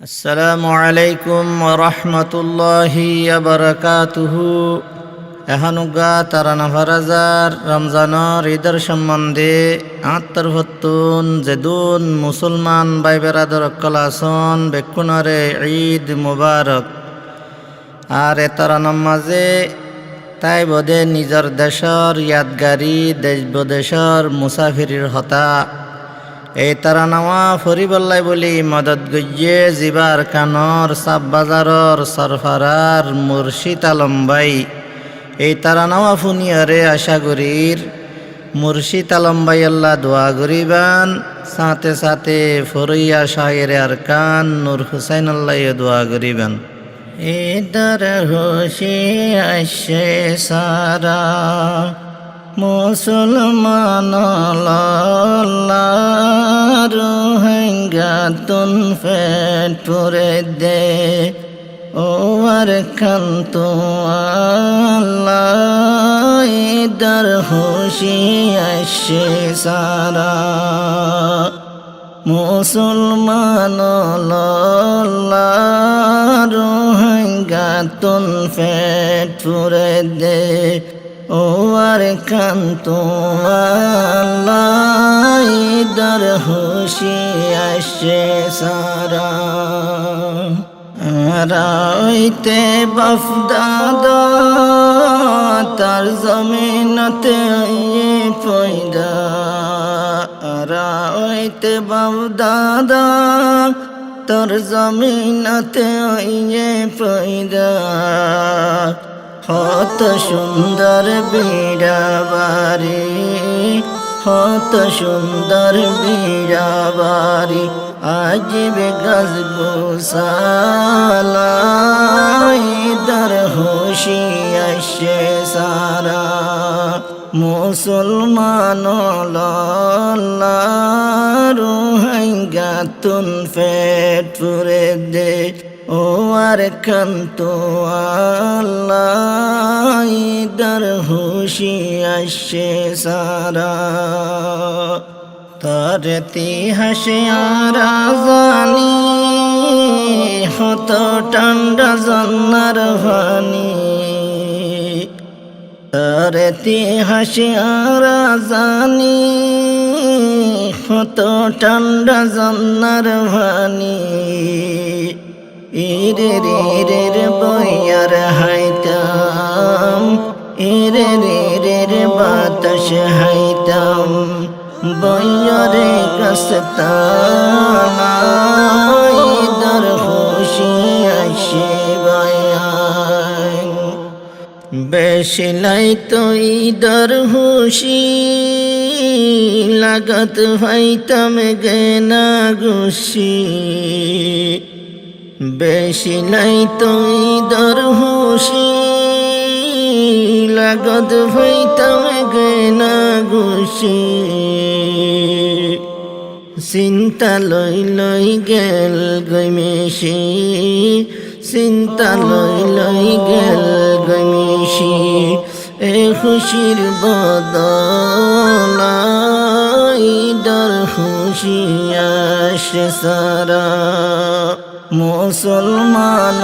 আসসালামু আলাইকুম ওয়া রাহমাতুল্লাহি ওয়া বারাকাতুহু। এহানুগা তারানা ফারাজার রমজানের ঈদের সম্বন্ধে আত্মর হতুন যেদুন মুসলমান ভাই বেরাদর কলাসন বেকুনরে ঈদ মুবারক। আর এতারানার মাঝে তাই বোধে নিজের দেশর ইয়াদগারি দেশ বিদেশর মুসাফিরির হতা এই তারা নামা ফরিবল্লাই বলি মদত গজ্যে জিবার কানর সাব বাজারর সরফারার মুর্শিদ আলম ভাই এই তারা নামা ফুনিয়ারে আশা করির মুর্শিদ আলম ভাই আল্লাহ দোয়া করিবান সাথে সাথে ফরিয়া শাহের আর কান নূর হুসাইন আল্লাহ দোয়া করিবান। ইদর হোশি আসে সারা মুসলমান রোহিঙ্গা তুন ফেট পুরে দে ও আর খান্তু আল্লাহ ইদর হোশি আসে সারা মুসলমান রোহিঙ্গা তুন ফেট পুরে দে ও আর কান্তু আল্লাহ ইদর হোশি আসে সারা রাইতে বাফদাদা তার জমিনতে পয়দা রাইতে বাফদাদা তোর জমিনতে পয়দা হত সুন্দর বিড়াবারি হত সুন্দর বিড়াবারি আজিবে গজবু সালাইদার হোশি আসে সারা মুসলমান রোহিঙ্গা তুন ফেট পুরে দে ও আর কান্তু আল্লাহ ইদর হোশি আসে সারা তোর ইতিহাসে আরাজানি হত ঠান্ডা জন্নার ভানি তোর ইতিহাসে আরাজানি হত ঠান্ডা জন্নার ভানি ইরের বয়ার হাইতাম ইরের বাতাস হাইতাম বয়ারে কসতাইদার হোশি আসে বায়ান বেশি লাই তো ইদর হোশি লাগত হাইতাম গেনা গুশি বেশি নাই তো ইদর হোশি লাগত হইতাম গেনা গুশি চিন্তা লই লই গেল গৈমেশি চিন্তা লই লই গেল গৈমেশি এ খুশির বদলা ইদর হোশি আসে সারা মুসলমান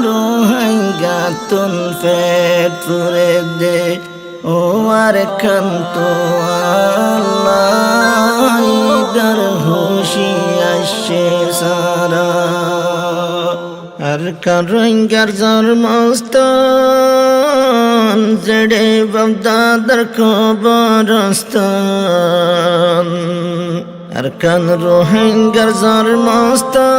রোহিঙ্গা তুন ফেট পুরে দে ও আর কান্তু আল্লাহ ইদর হোশি আসে সারা আর কান রোহিঙ্গার জন্মস্থান জড়ে বাগদাদার কবরস্থান আর কান রোহিঙ্গার জন্মস্থান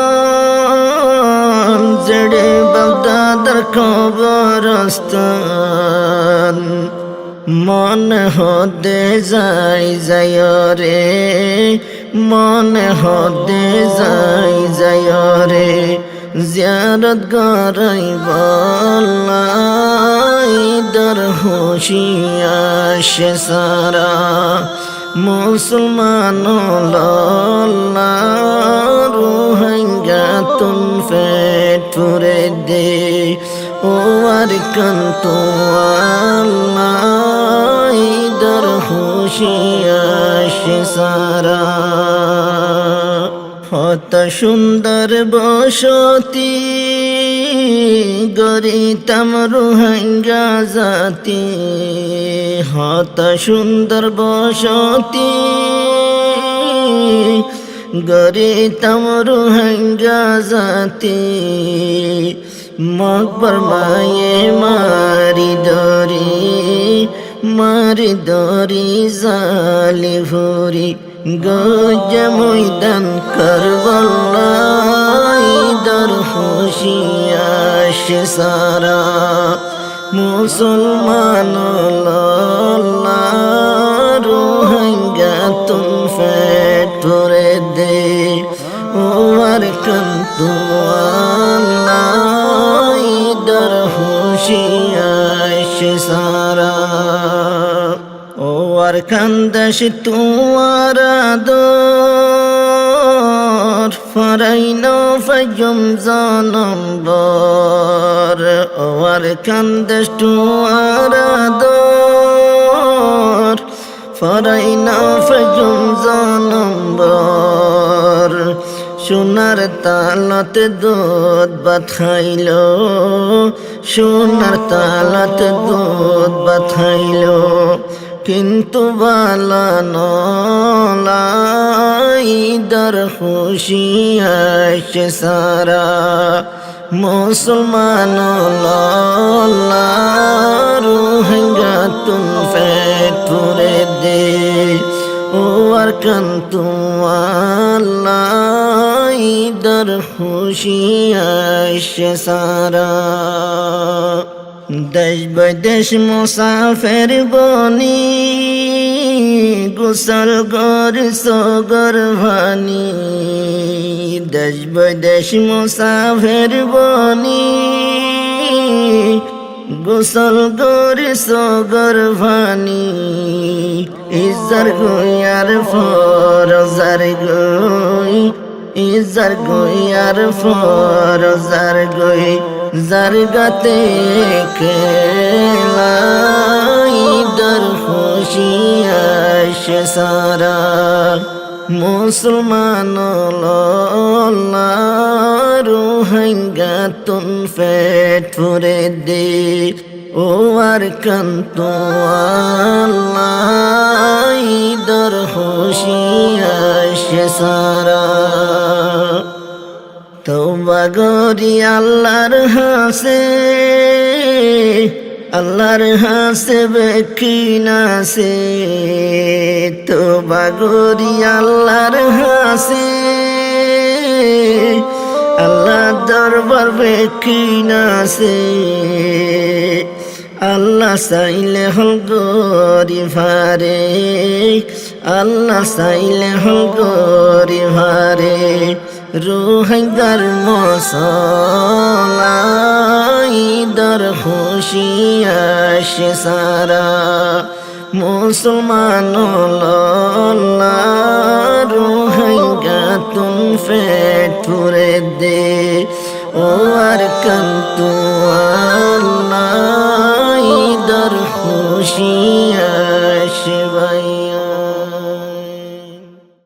জড়ে বাগদাদার কবরস্থান মন হদে যাই যায় রে মন হদে যাই যায় রে জিয়ারত গরাই ইদর হোশি আসে সারা মুসলমান রোহিঙ্গা তুন ফেট পুরে দে ও আর কান্তু আল্লাহ ইদর হোশি আসে সারা হত সুন্দর বসতি গরিতাম রোহিঙ্গা জাতি, হত সুন্দর বসতি গরিতাম রোহিঙ্গা জাতি। মকবর মায়ে মারি দরি জালি ভরি গজ ময়দান কারবালাই দর হুশিয়াশ সারা মুসলমান রোহিঙ্গা তুম ফেট ভরে দে ওর কন্তু আল্লাহ দর হুশিয়াশ সারা ওর কান্দাস তুয়ার দর ফরাইন ফজম জানম্বর ওর কান্দাস তুয়ার দর ফরাইন ফজম জানম্বর সোনার তালত দুধ ভাত খাইল, সোনার তালত দুধ ভাত খাইল, কিন্তু বালা নলাই দর হুশিয়াশ সারা মুসলমান রোহিঙ্গা তুম পেট ভরে দে ওর কন্তু আল্লাহ দর হুশিয়াশ সারা। দেশ বিদেশ মুসাফির বনি গোসল গর সগর ভানি, দেশ বিদেশ মুসাফির বনি গোসল গর সগর ভানি। ইজার গয়ার ফরজার গই ইজার গয়ার ফরজার গই জারগাতে খেলাই দর হুশিয়াশ সারা মুসলমান রোহিঙ্গা তুম পেট ভরে দে ও আর কন্তু আল্লাহ দর হুশিয়াশ সারা। তওবা গরি আল্লাহর হাসে বেকিনাসে, তওবা গরি আল্লাহর হাসে আল্লাহ দরবার বেকিনাসে। আল্লাহ চাইলে হল গরিবারে, আল্লাহ চাইলে হল গরিবারে রোহিঙ্গার মশলাই দর হুশিয়াশ সারা মুসলমান রোহিঙ্গা তুম পেট ভরে দে ও আর কন্তু আল্লাহ দর হুশিয়াশ ভাই।